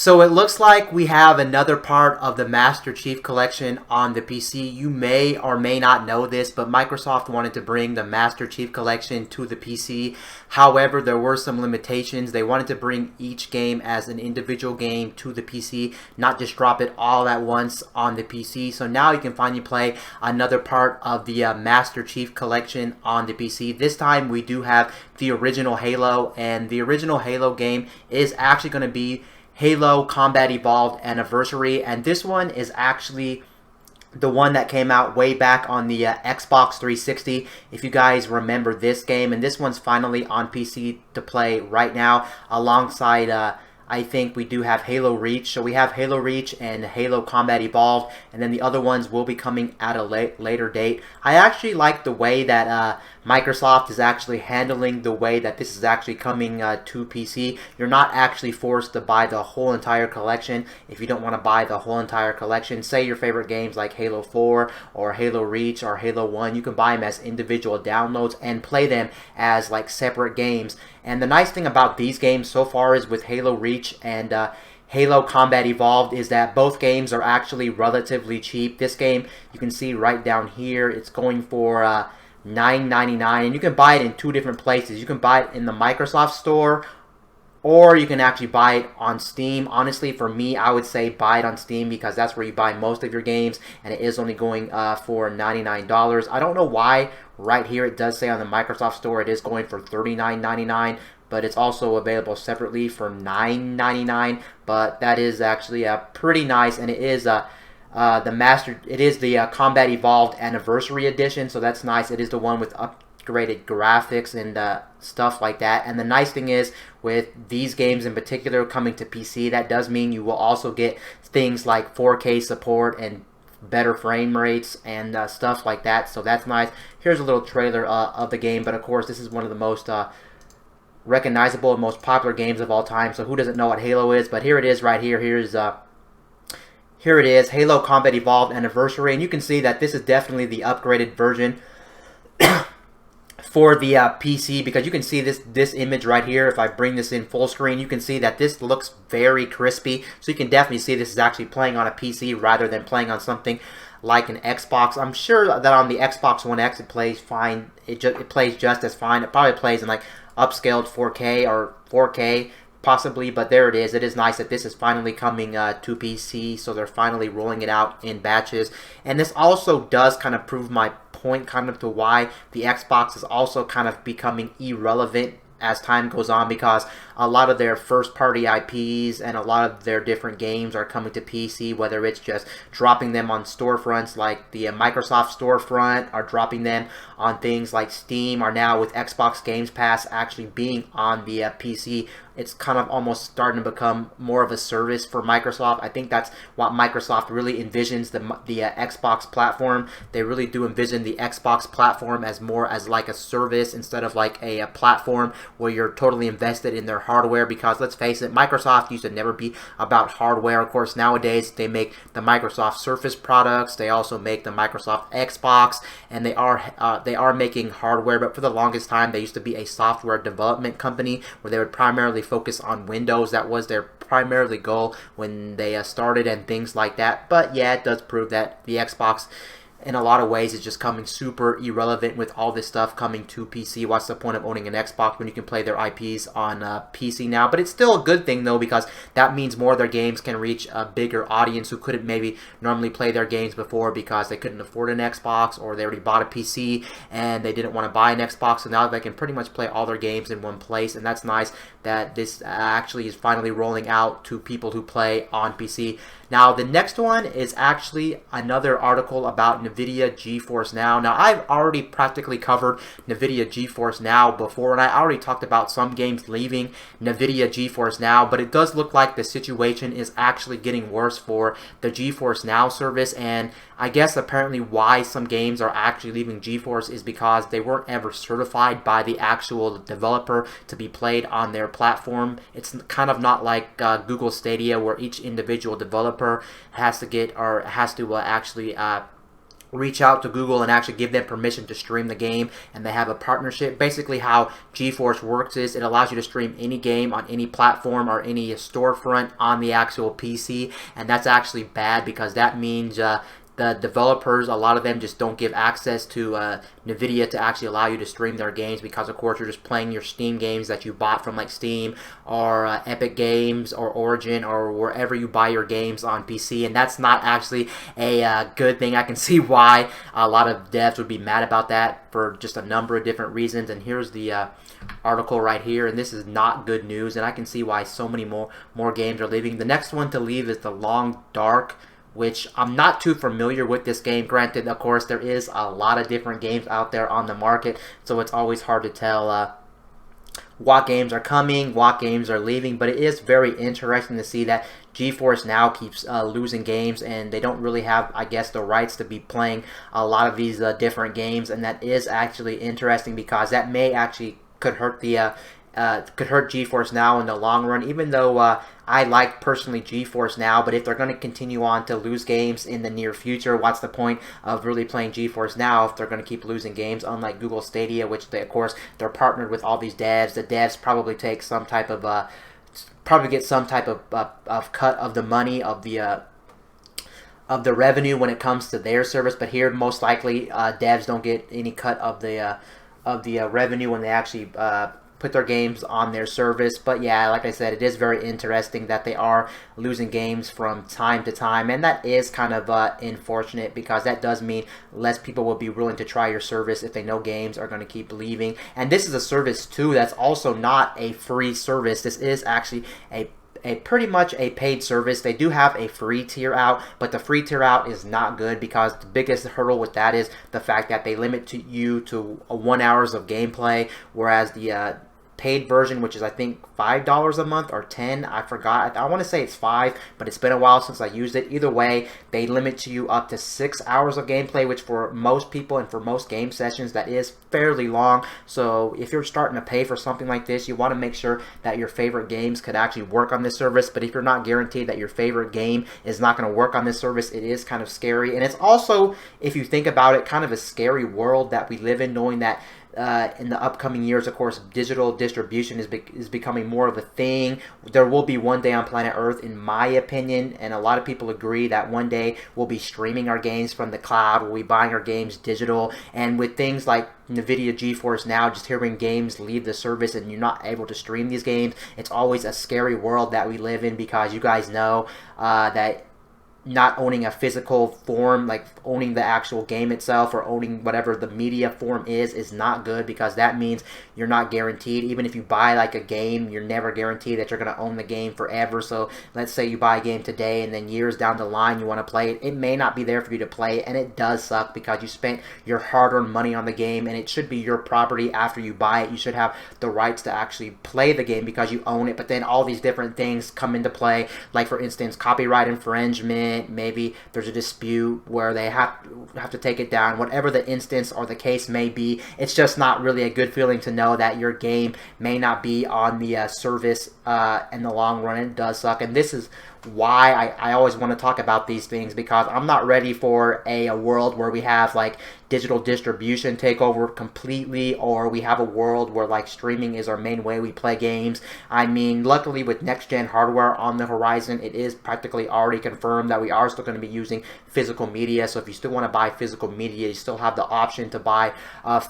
So it looks like we have another part of the Master Chief Collection on the PC. You may or may not know this, but Microsoft wanted to bring the Master Chief Collection to the PC. However, there were some limitations. They wanted to bring each game as an individual game to the PC, not just drop it all at once on the PC. So now you can finally play another part of the Master Chief Collection on the PC. This time we do have the original Halo, and the original Halo game is actually going to be Halo Combat Evolved Anniversary, and this one is actually the one that came out way back on the Xbox 360, if you guys remember this game. And this one's finally on PC to play right now, alongside I think we do have Halo Reach. So we have Halo Reach and Halo Combat Evolved, and then the other ones will be coming at a later date. I actually like the way that Microsoft is actually handling the way that this is actually coming to PC. You're not actually forced to buy the whole entire collection if you don't want to buy the whole entire collection. Say your favorite games like Halo 4 or Halo Reach or Halo 1, you can buy them as individual downloads and play them as like separate games. And the nice thing about these games so far is with Halo Reach and Halo Combat Evolved is that both games are actually relatively cheap. This game, you can see right down here, it's going for $9.99, and you can buy it in two different places. You can buy it in the Microsoft Store, or you can actually buy it on Steam. Honestly, for me, I would say buy it on Steam because that's where you buy most of your games, and it is only going for $99. I don't know why right here it does say on the Microsoft Store it is going for $39.99, but it's also available separately for $9.99. But that is actually pretty nice, and it is the Combat Evolved Anniversary Edition, so that's nice. It is the one with upgraded graphics and stuff like that. And the nice thing is, with these games in particular coming to PC, that does mean you will also get things like 4K support and better frame rates and stuff like that, so that's nice. Here's a little trailer of the game, but of course this is one of the most recognizable and most popular games of all time, so who doesn't know what Halo is? But here it is right here. Here it is, Halo Combat Evolved Anniversary, and you can see that this is definitely the upgraded version for the PC, because you can see this image right here. If I bring this in full screen, you can see that this looks very crispy, so you can definitely see this is actually playing on a PC rather than playing on something like an Xbox. I'm sure that on the Xbox One X it plays fine. It plays just as fine. It probably plays in like upscaled 4K or 4K possibly, but there it is. It is nice that this is finally coming to PC, so they're finally rolling it out in batches. And this also does kind of prove my point kind of to why the Xbox is also kind of becoming irrelevant as time goes on, because a lot of their first party IPs and a lot of their different games are coming to PC, whether it's just dropping them on storefronts like the Microsoft storefront, or dropping them on things like Steam, or now with Xbox Games Pass actually being on the PC. It's kind of almost starting to become more of a service for Microsoft. I think that's what Microsoft really envisions the Xbox platform. They really do envision the Xbox platform as more as like a service instead of like a platform where you're totally invested in their hardware, because let's face it, Microsoft used to never be about hardware. Of course, nowadays they make the Microsoft Surface products, they also make the Microsoft Xbox, and they are making hardware, but for the longest time they used to be a software development company where they would primarily focus on Windows. That was their primarily goal when they started and things like that. But yeah, it does prove that the Xbox in a lot of ways is just coming super irrelevant with all this stuff coming to PC. What's the point of owning an Xbox when you can play their IPs on PC now? But it's still a good thing though, because that means more of their games can reach a bigger audience who couldn't maybe normally play their games before because they couldn't afford an Xbox, or they already bought a PC and they didn't want to buy an Xbox. So now they can pretty much play all their games in one place, and that's nice that this actually is finally rolling out to people who play on PC. Now the next one is actually another article about NVIDIA GeForce Now. Now I've already practically covered NVIDIA GeForce Now before, and I already talked about some games leaving NVIDIA GeForce Now, but it does look like the situation is actually getting worse for the GeForce Now service. And I guess apparently why some games are actually leaving GeForce is because they weren't ever certified by the actual developer to be played on their platform. It's kind of not like Google Stadia, where each individual developer has to get, or has to actually reach out to Google and actually give them permission to stream the game, and they have a partnership. Basically how GeForce works is it allows you to stream any game on any platform or any storefront on the actual PC, and that's actually bad because that means the developers, a lot of them just don't give access to NVIDIA to actually allow you to stream their games because, of course, you're just playing your Steam games that you bought from like Steam or Epic Games or Origin or wherever you buy your games on PC, and that's not actually a good thing. I can see why a lot of devs would be mad about that for just a number of different reasons, and here's the article right here, and this is not good news, and I can see why so many more games are leaving. The next one to leave is The Long Dark, which I'm not too familiar with this game. Granted, of course, there is a lot of different games out there on the market, so it's always hard to tell what games are coming, what games are leaving, but it is very interesting to see that GeForce Now keeps losing games, and they don't really have, I guess, the rights to be playing a lot of these different games, and that is actually interesting because that may actually could hurt the could hurt GeForce Now in the long run, even though I like personally GeForce Now, but if they're going to continue on to lose games in the near future, what's the point of really playing GeForce Now if they're going to keep losing games? Unlike Google Stadia, which they, of course, they're partnered with all these devs. The devs probably take some type of probably get some type of cut of the money of the revenue when it comes to their service, but here most likely devs don't get any cut of the revenue when they actually put their games on their service. But yeah, like I said, it is very interesting that they are losing games from time to time, and that is kind of unfortunate because that does mean less people will be willing to try your service if they know games are going to keep leaving. And this is a service too that's also not a free service. This is actually a pretty much a paid service. They do have a free tier out, but the free tier out is not good because the biggest hurdle with that is the fact that they limit you to 1 hours of gameplay, whereas the paid version, which is I think $5 a month or 10, I forgot. I want to say it's 5, but it's been a while since I used it. Either way, they limit you up to 6 hours of gameplay, which for most people and for most game sessions, that is fairly long. So if you're starting to pay for something like this, you want to make sure that your favorite games could actually work on this service. But if you're not guaranteed that your favorite game is not going to work on this service, it is kind of scary. And it's also, if you think about it, kind of a scary world that we live in, knowing that in the upcoming years, of course, digital distribution is becoming more of a thing. There will be one day on planet Earth, in my opinion, and a lot of people agree that one day we'll be streaming our games from the cloud, we'll be buying our games digital, and with things like NVIDIA GeForce Now, just hearing games leave the service and you're not able to stream these games, it's always a scary world that we live in because you guys know that not owning a physical form, like owning the actual game itself or owning whatever the media form is not good because that means you're not guaranteed. Even if you buy like a game, you're never guaranteed that you're going to own the game forever. So let's say you buy a game today and then years down the line you want to play it, it may not be there for you to play, and it does suck because you spent your hard-earned money on the game, and it should be your property after you buy it. You should have the rights to actually play the game because you own it, but then all these different things come into play, like for instance copyright infringement. Maybe there's a dispute where they have to take it down. Whatever the instance or the case may be, it's just not really a good feeling to know that your game may not be on the service in the long run. It does suck, and this is why I always want to talk about these things, because I'm not ready for a world where we have like digital distribution take over completely, or we have a world where like streaming is our main way we play games. I mean, luckily with next gen hardware on the horizon, it is practically already confirmed that we are still going to be using physical media. So if you still want to buy physical media, you still have the option to buy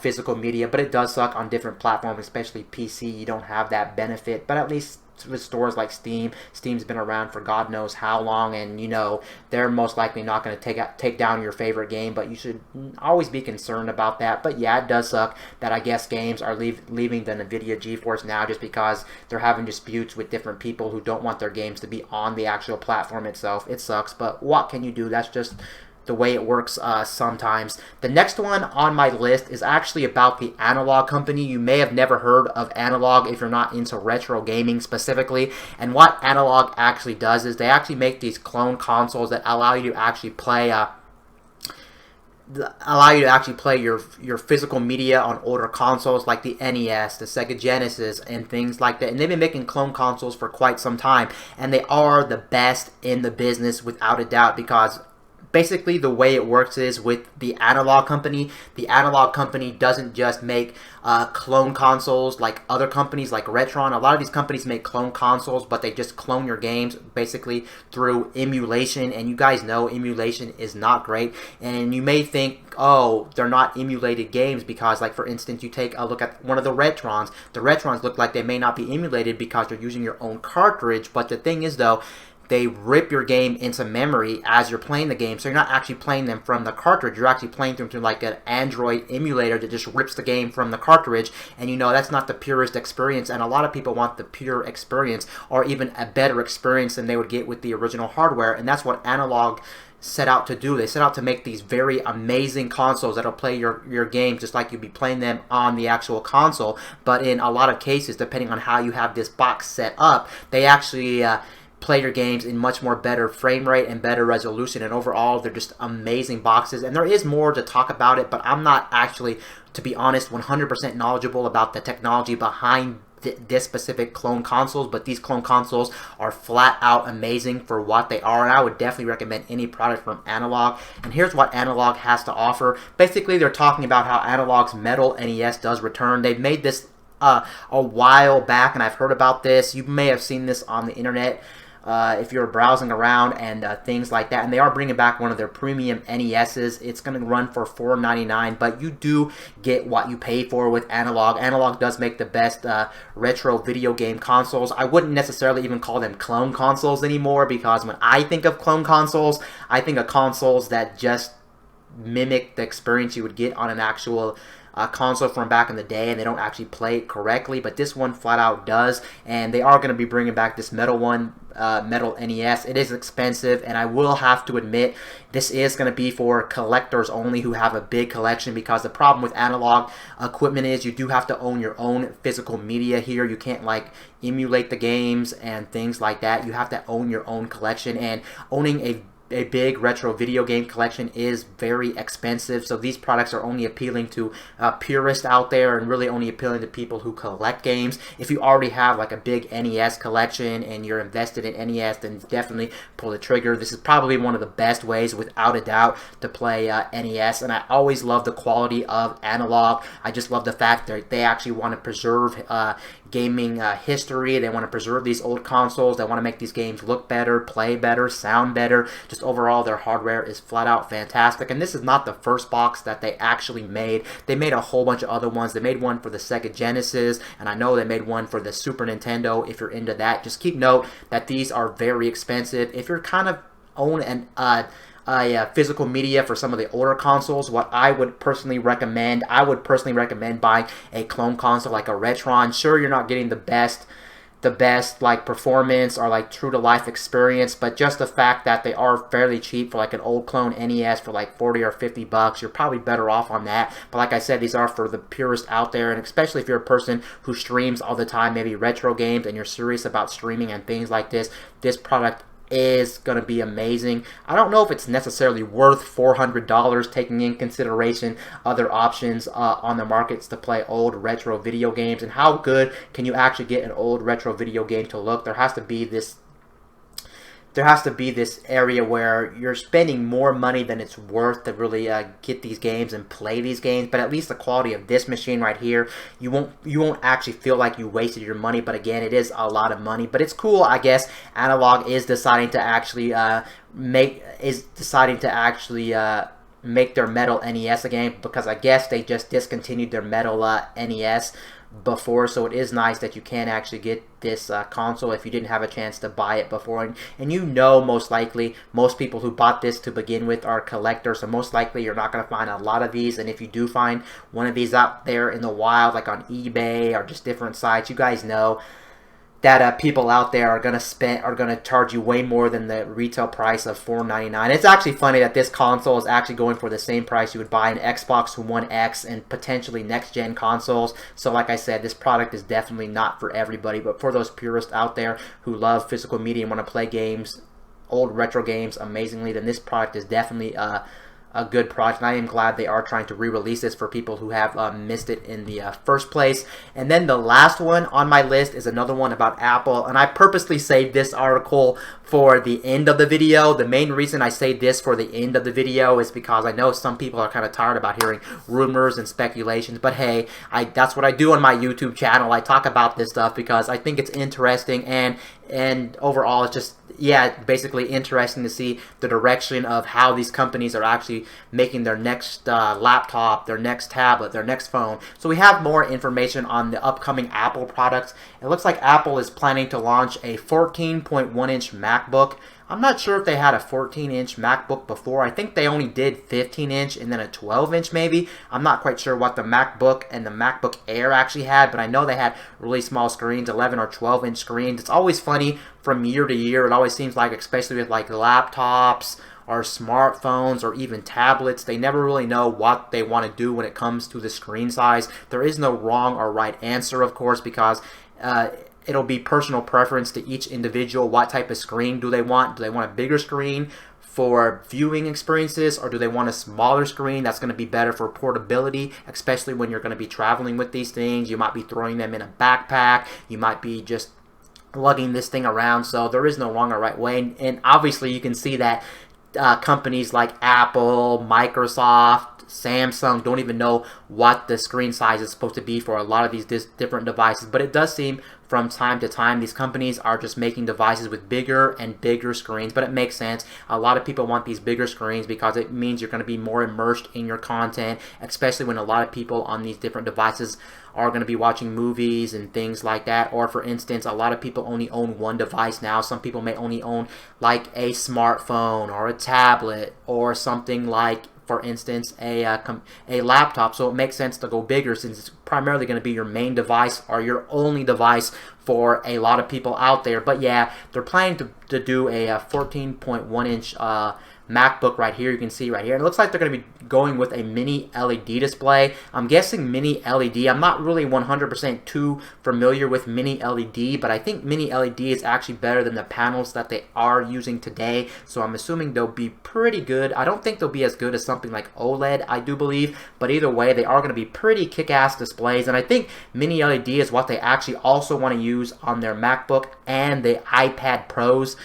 physical media, but it does suck on different platforms, especially PC. You don't have that benefit, but at least with stores like Steam, Steam's been around for God knows how long, and you know they're most likely not going to take down your favorite game, but you should always be concerned about that. But yeah, it does suck that I guess games are leaving the NVIDIA GeForce Now just because they're having disputes with different people who don't want their games to be on the actual platform itself. It sucks, but what can you do? That's just the way it works sometimes. The next one on my list is actually about the Analog Company. You may have never heard of Analog if you're not into retro gaming specifically. And what Analog actually does is they actually make these clone consoles that allow you to actually play your physical media on older consoles like the NES, the Sega Genesis, and things like that. And they've been making clone consoles for quite some time, and they are the best in the business without a doubt, because basically the way it works is with the Analog company. The Analog company doesn't just make clone consoles like other companies like Retron. A lot of these companies make clone consoles, but they just clone your games basically through emulation, and you guys know emulation is not great. And you may think, oh, they're not emulated games because, like, for instance, you take a look at one of the Retrons. The Retrons look like they may not be emulated because you're using your own cartridge, but the thing is, though, they rip your game into memory as you're playing the game, so you're not actually playing them from the cartridge. You're actually playing them through like an Android emulator that just rips the game from the cartridge, and you know that's not the purest experience, and a lot of people want the pure experience or even a better experience than they would get with the original hardware, and that's what Analog set out to do. They set out to make these very amazing consoles that'll play your games just like you'd be playing them on the actual console, but in a lot of cases, depending on how you have this box set up, they actually play your games in much more better frame rate and better resolution, and overall they're just amazing boxes. And there is more to talk about it, but I'm not actually, to be honest, 100% knowledgeable about the technology behind this specific clone consoles, but these clone consoles are flat out amazing for what they are, and I would definitely recommend any product from Analog. And here's what Analog has to offer. Basically, they're talking about how Analog's Metal NES does return. They've made this a while back, and I've heard about this. You may have seen this on the internet if you're browsing around and things like that. And they are bringing back one of their premium NESs. It's going to run for $4.99, but you do get what you pay for with Analog. Analog does make the best retro video game consoles. I wouldn't necessarily even call them clone consoles anymore, because when I think of clone consoles, I think of consoles that just mimic the experience you would get on an actual console from back in the day, and they don't actually play it correctly, but this one flat out does. And they are going to be bringing back this Metal NES. It is expensive, and I will have to admit this is going to be for collectors only who have a big collection, because the problem with Analog equipment is you do have to own your own physical media here. You can't like emulate the games and things like that. You have to own your own collection, and owning a big retro video game collection is very expensive, so these products are only appealing to purists out there, and really only appealing to people who collect games. If you already have like a big NES collection and you're invested in NES, then definitely pull the trigger. This is probably one of the best ways, without a doubt, to play NES, and I always love the quality of Analog. I just love the fact that they actually want to preserve gaming history. They want to preserve these old consoles. They want to make these games look better, play better, sound better. Just overall, their hardware is flat out fantastic. And this is not the first box that they actually made. They made a whole bunch of other ones. They made one for the Sega Genesis, and I know they made one for the Super Nintendo. If you're into that, just keep note that these are very expensive. If you're kind of own an physical media for some of the older consoles, what I would personally recommend, buying a clone console like a Retron. Sure, you're not getting the best like performance or like true to life experience, but just the fact that they are fairly cheap for like an old clone NES for like 40 or 50 bucks, you're probably better off on that. But like I said, these are for the purists out there, and especially if you're a person who streams all the time, maybe retro games, and you're serious about streaming and things like this, this product is going to be amazing. I don't know if it's necessarily worth $400, taking in consideration other options on the markets to play old retro video games, and how good can you actually get an old retro video game to look. There has to be this area where you're spending more money than it's worth to really get these games and play these games. But at least the quality of this machine right here, you won't actually feel like you wasted your money. But again, it is a lot of money, but it's cool, I guess. Analog is deciding to actually make their Metal NES again, because I guess they just discontinued their Metal NES before, so it is nice that you can actually get this console if you didn't have a chance to buy it before. And you know, most likely most people who bought this to begin with are collectors, so most likely you're not going to find a lot of these. And if you do find one of these out there in the wild, like on eBay or just different sites, you guys know that people out there are gonna charge you way more than the retail price of $4.99. It's actually funny that this console is actually going for the same price you would buy an Xbox One X and potentially next-gen consoles. So like I said, this product is definitely not for everybody, but for those purists out there who love physical media and want to play games, old retro games, amazingly, then this product is definitely a good product, and I am glad they are trying to re-release this for people who have missed it in the first place. And then the last one on my list is another one about Apple, and I purposely saved this article for the end of the video. The main reason I say this for the end of the video is because I know some people are kind of tired about hearing rumors and speculations, but hey, that's what I do on my YouTube channel. I talk about this stuff because I think it's interesting, and overall it's just, yeah, basically interesting to see the direction of how these companies are actually making their next laptop, their next tablet, their next phone. So we have more information on the upcoming Apple products. It looks like Apple is planning to launch a 14.1-inch MacBook. I'm not sure if they had a 14-inch MacBook before. I think they only did 15-inch and then a 12-inch maybe. I'm not quite sure what the MacBook and the MacBook Air actually had, but I know they had really small screens, 11 or 12-inch screens. It's always funny from year to year. It always seems like, especially with like laptops or smartphones or even tablets, they never really know what they want to do when it comes to the screen size. There is no wrong or right answer, of course, because it'll be personal preference to each individual. What type of screen do they want? Do they want a bigger screen for viewing experiences, or do they want a smaller screen that's going to be better for portability, especially when you're going to be traveling with these things? You might be throwing them in a backpack. You might be just lugging this thing around. So there is no wrong or right way. And obviously you can see that companies like Apple, Microsoft, Samsung don't even know what the screen size is supposed to be for a lot of these different devices, but it does seem from time to time these companies are just making devices with bigger and bigger screens. But it makes sense. A lot of people want these bigger screens because it means you're going to be more immersed in your content, especially when a lot of people on these different devices are going to be watching movies and things like that. Or for instance, a lot of people only own one device now. Some people may only own like a smartphone or a tablet or something like, for instance, a laptop. So it makes sense to go bigger since it's primarily going to be your main device or your only device for a lot of people out there. But yeah, they're planning to do a 14.1-inch MacBook right here. You can see right here. And it looks like they're going to be going with a mini LED display. I'm guessing mini LED. I'm not really 100% too familiar with mini LED, but I think mini LED is actually better than the panels that they are using today. So I'm assuming they'll be pretty good. I don't think they'll be as good as something like OLED, I do believe, but either way, they are going to be pretty kick-ass displays. And I think mini LED is what they actually also want to use on their MacBook and the iPad Pros.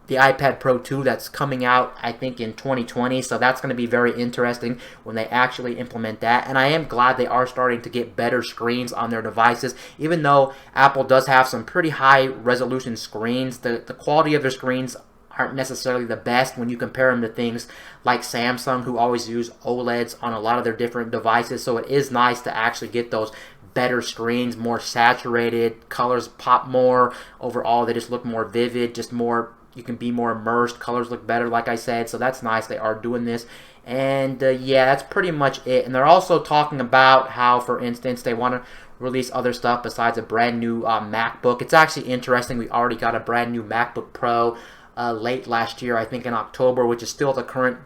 The iPad Pro 2 that's coming out, I think, in 2020. So that's going to be very interesting when they actually implement that. And I am glad they are starting to get better screens on their devices. Even though Apple does have some pretty high resolution screens, the quality of their screens aren't necessarily the best when you compare them to things like Samsung, who always use OLEDs on a lot of their different devices. So it is nice to actually get those better screens, more saturated, colors pop more. Overall, they just look more vivid, just more, you can be more immersed, colors look better, like I said, so that's nice. They are doing this. And yeah, that's pretty much it. And they're also talking about how, for instance, they want to release other stuff besides a brand new MacBook. It's actually interesting. We already got a brand new MacBook Pro late last year, I think in October, which is still the current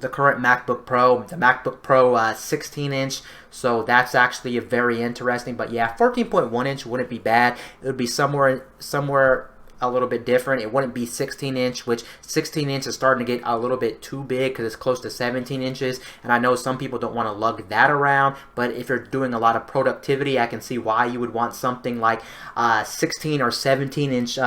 MacBook Pro, the MacBook Pro 16-inch. So that's actually very interesting. But yeah, 14.1-inch wouldn't be bad. It would be somewhere a little bit different. It wouldn't be 16-inch, which 16-inch is starting to get a little bit too big because it's close to 17 inches. And I know some people don't want to lug that around, but if you're doing a lot of productivity, I can see why you would want something like 16 or 17-inch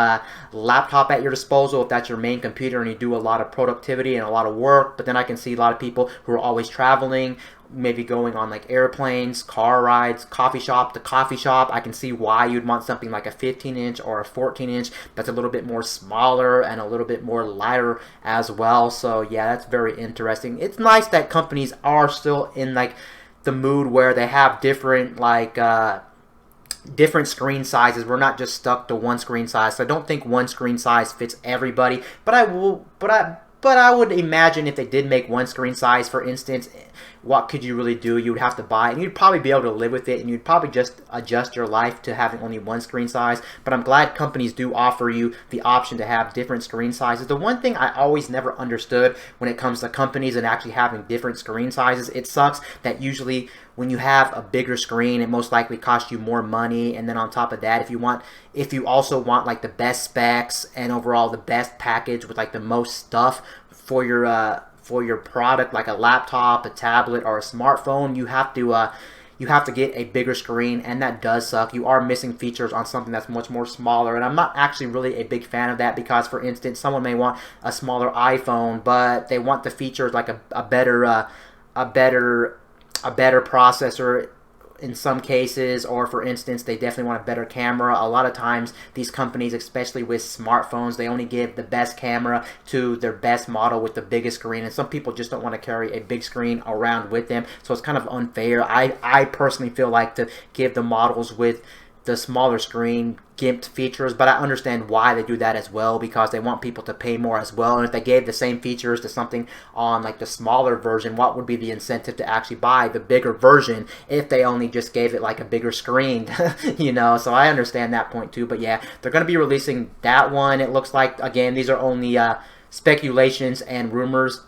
laptop at your disposal if that's your main computer and you do a lot of productivity and a lot of work. But then I can see a lot of people who are always traveling, maybe going on like airplanes, car rides, coffee shop to coffee shop. I can see why you'd want something like a 15-inch or a 14-inch that's a little bit more smaller and a little bit more lighter as well. So yeah, that's very interesting. It's nice that companies are still in like the mood where they have different like different screen sizes. We're not just stuck to one screen size. So I don't think one screen size fits everybody, but I would imagine if they did make one screen size, for instance, what could you really do? You would have to buy it, and you'd probably be able to live with it, and you'd probably just adjust your life to having only one screen size. But I'm glad companies do offer you the option to have different screen sizes. The one thing I always never understood when it comes to companies and actually having different screen sizes, it sucks that usually when you have a bigger screen, it most likely costs you more money. And then on top of that, if you also want like the best specs and overall the best package with like the most stuff for your for your product, like a laptop, a tablet, or a smartphone, you have to get a bigger screen, and that does suck. You are missing features on something that's much more smaller, and I'm not actually really a big fan of that because, for instance, someone may want a smaller iPhone, but they want the features like a better processor in some cases, or for instance, they definitely want a better camera. A lot of times, these companies, especially with smartphones, they only give the best camera to their best model with the biggest screen, and some people just don't want to carry a big screen around with them, so it's kind of unfair. I personally feel like to give the models with the smaller screen gimped features, but I understand why they do that as well, because they want people to pay more as well. And if they gave the same features to something on like the smaller version, what would be the incentive to actually buy the bigger version if they only just gave it like a bigger screen? You know, so I understand that point too. But yeah, they're going to be releasing that one. It looks like, again, these are only speculations and rumors,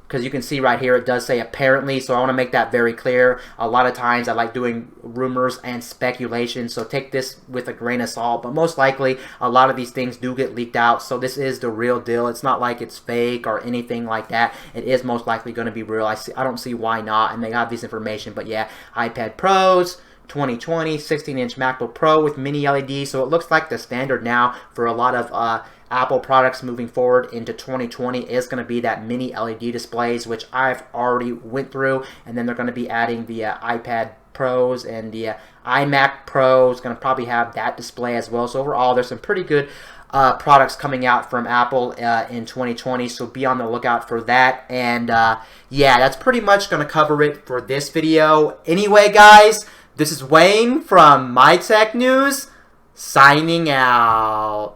because you can see right here it does say apparently, so I want to make that very clear. A lot of times I like doing rumors and speculation, so take this with a grain of salt, but most likely a lot of these things do get leaked out, so this is the real deal. It's not like it's fake or anything like that. It is most likely going to be real. I don't see why not, and they have this information. But yeah, iPad Pros 2020, 16-inch MacBook Pro with mini LED, so it looks like the standard now for a lot of Apple products moving forward into 2020 is going to be that mini LED displays, which I've already went through, and then they're going to be adding the iPad Pros, and the iMac Pro is going to probably have that display as well. So overall, there's some pretty good products coming out from Apple in 2020, so be on the lookout for that. And yeah, that's pretty much going to cover it for this video. Anyway, guys, this is Wayne from MyTech News, signing out.